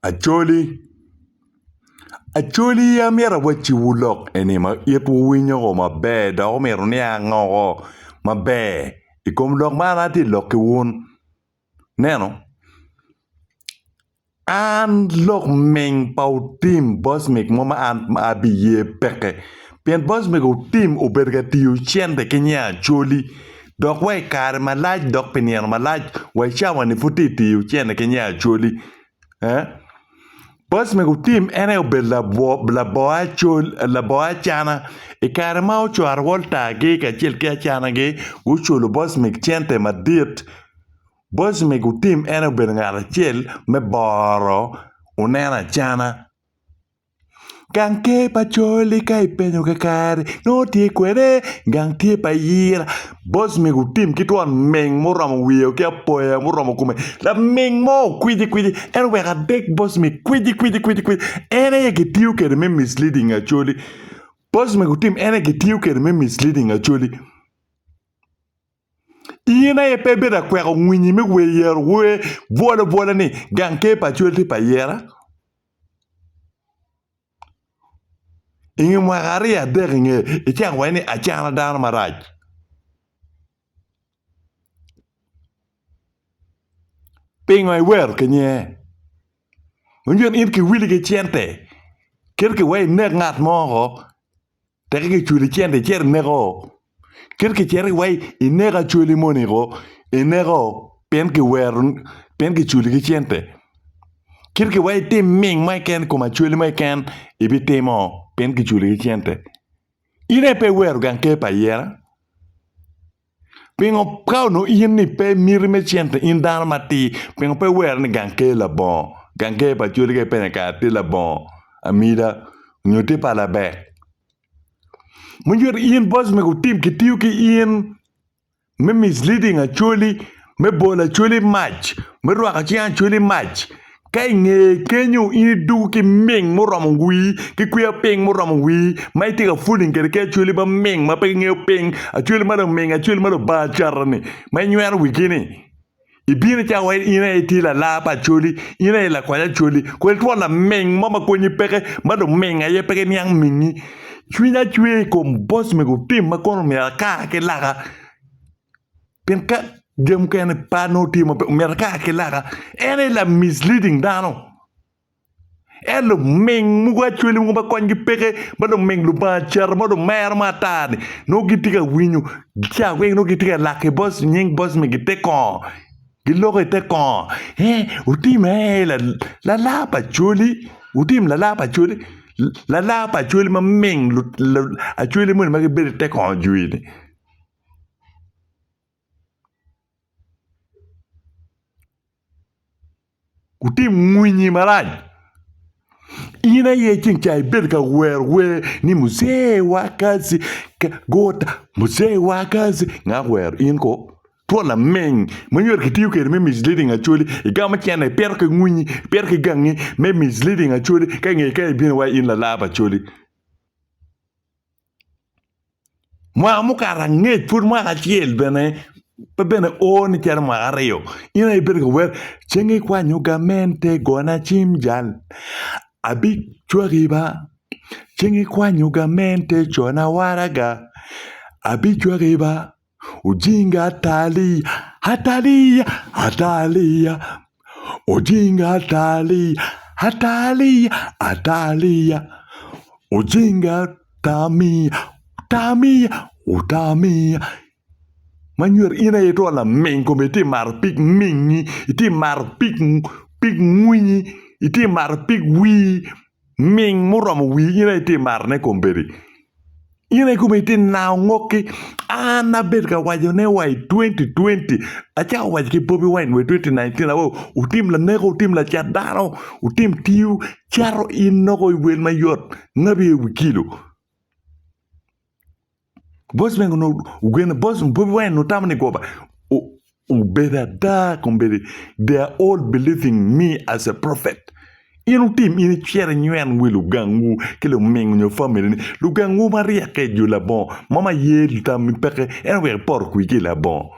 Acholi. Acholi ya miara wachi wulok enima yetu winyo go mabe da o meru ni ango mabe ikom lok mana ti lok wun neno an lok meng pa Otim Bosmic moma an abiye peke pien Bosmic Otim oberga tiu chende kenya Acholi dok wai kare malaj dok pinier malaj wai chawa ni futi tiu chende kenya Acholi Bosmic Otim ene obed la bo Achana e kare ma ochwar volta gi kachiel ki Achana gi uchulo Bosmic chente madit Bosmic Otim ene obed ng'at achiel me boro uneno Achana gang tie pa Acholi ka ipenjo ka kare no tie kwere gang tie pa yira Bosmic Otim kitwan meng moromo wiyo ki apoya moromo kume la meng mo kwiji en weka dek Bosmic kwiji ene ye gitiyo kede me misleading Acholi Bosmic Otim ene gitiyo kede me misleading Acholi ina ye pe beda kweko ngwinyi me weyer we vola ni gang ke pa Acholi pa yera ingi mwagari ya dek nge ichang wani Achana dana marac pingo ay wer kenye unjon in ki wili ke chente kerke way nek ngat mogo teke ke chuli chente cher nego kerke cher way inega chuli monigo inego pen ki wer pen ki chuli ke chente kerke way tim ming mai ken kuma chuli mai ken ibi timo pen ki chuli ke chente ine pe wer gan ke pa yera pingo kau no in ni pe mir me chente in dan mati pingo pe wer ni gan ke la bon gan ke pa chuli ke pe ka ti la bon amida nyote pa la be munjur in Bosmic Otim kitiyo ki in me misleading Acholi me bola Acholi match me rwaka chi Acholi match kai nge kenyu in du ki ming moromo wi ki kuya ping moromo wi mai tiga fooling kere ke Acholi ba ming ma pe nge ping Acholi ma do ming Acholi ma do ba charni mai nywer wi kini ibine cha wai ina etila la pa Acholi ina la kwa Acholi ko el la ming mama ko nyi peke ma do ming aye peke nyang mingi chwinya chwe kom Bosmic Otim ma kono meraca ke laga penka gem kene pano timo meraca ke laga ene la misleading dano elo meng muga chwele muga kongi peke bado meng lu ba char bado mer matani no gitika winyu cha we no gitika lake boss nying Bosmic gite kon gilogo ite kon Otim la pa Acholi Otim la pa Acholi la pa Acholi ma meng Acholi mo ma be te kon juini Otim mwinyi maraj ina ye chinchai berka we ni muzee wakazi gota muzee wakazi nga wer inko tola meng manyor kitiyo kere me misleading Acholi igama chene perke ngwinyi perke gangi me misleading Acholi ka nge ka bin wa in la pa Acholi mwa mukara nge pur mwa achiel bene bene on char mwa areo ina iberka wer chenge kwa nyugamente gona chimjal abi chwariba chingi kwa nyugamente chona waraga abi chwariba ujinga hatalia ujinga hatalia ujinga utamia manyor ina yeto la mengo meti mar pik mingi iti mar pik mwinyi iti mar pik wi ming muromo wi ina iti mar ne komberi ina kumiti na ngoki ana berka wajo ne wai 2020 acha wajo ki bobi wine we 2019 awo Otim la nego Otim la chadaro Otim tiu charo inoko wel mayot ngabe wikilo boss mengo no ugena boss bobi wine no tamani goba better da komberi they are all believing me as a prophet inu tim ini chere nywen wilu gangu kele meng nyo family ni lu gangu maria ke ju la bon mama ye tam peke en we por ku ki la bon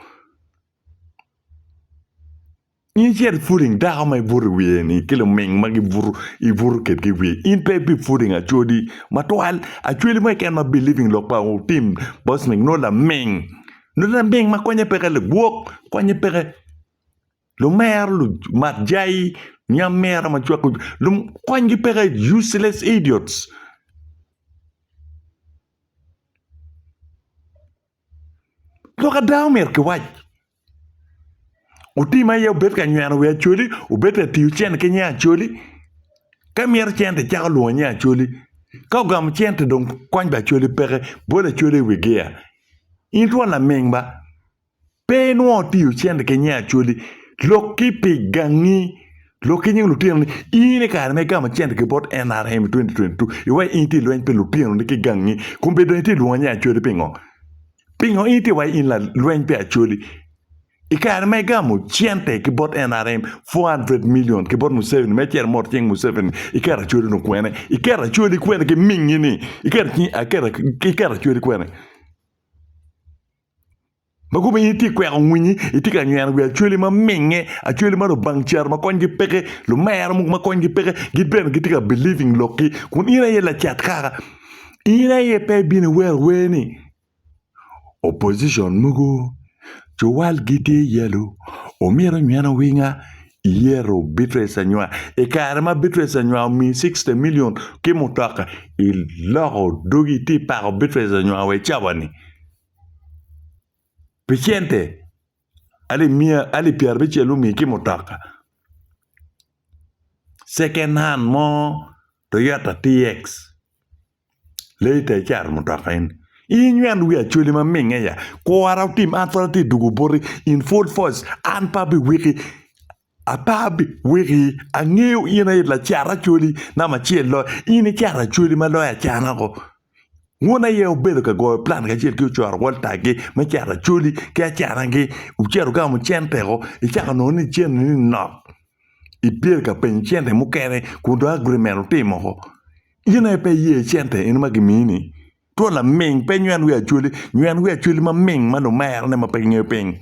in cher footing da ma buru we ni kilo meng magi buru I buru ket ki we in pe bi footing Acholi matwal Acholi ma ken ma believing lo pa Otim Bosmic no la meng ma konye peke le gwok konye peke lo mer lo mat jai nyam mer ma chwa lo konye peke useless idiots lo ka daw mer ke waj Otim aye bet ka nyana we Acholi o bet ti chen ke nya Acholi ka mer chen te cha lo nya Acholi ka gam chen te don konye ba Acholi peke bo le Acholi we gea in to la meng ba pe no ti chen ke nya Acholi lo ki pi gangi lo ki nying Luti ine ka me gam chen ke bot NRM 2022 iwa inti lo en pe Luti ne ki gangi kumbe do inti lo nya Acholi pingo inti wa in la lo en pe Acholi ikar me gam chen te ke bot NRM 400 million ke bot Museveni me cher mort chen Museveni ikara Acholi no kwene ikara Acholi kwene ke mingi ni ikara Acholi kwene Magumi iti kwa ngwinyi iti ka nyan we Acholi ma menge Acholi ma do bangchar ma konji peke lo mayar mu ma konji peke gitben gitika believing loki kun ina ye la chat kaka ina ye pe bin we ni opposition mugo chowal giti yelo o mira nyana winga yero bitre sanywa e karma bitre sanywa mi 60 million ke mutaka il loro dogi ti par bitre sanywa we chabani Picente, ali piar biche lumi ki motaka. Second hand mo Toyota TX. Later char motaka in. Inyan we Acholi ma minga ya. Ko araw team authority dugubori in full force an pabi wiki. A pabi wiki a ngeu ina la chara Acholi na ma chielo ini chara Acholi ma lo ya chana ko. Ngona ye obedo ka go plan ka chel ki chwar volta ge ma chara Acholi ke chara ge u chero ga mu chentego e chaka no ni chen ni no I pier ka pen chente mu kere ku do agreement timo ho ina pe ye chente in ma gimini to la meng pe nyan we Acholi ma meng ma no mer ne ma pe nge pen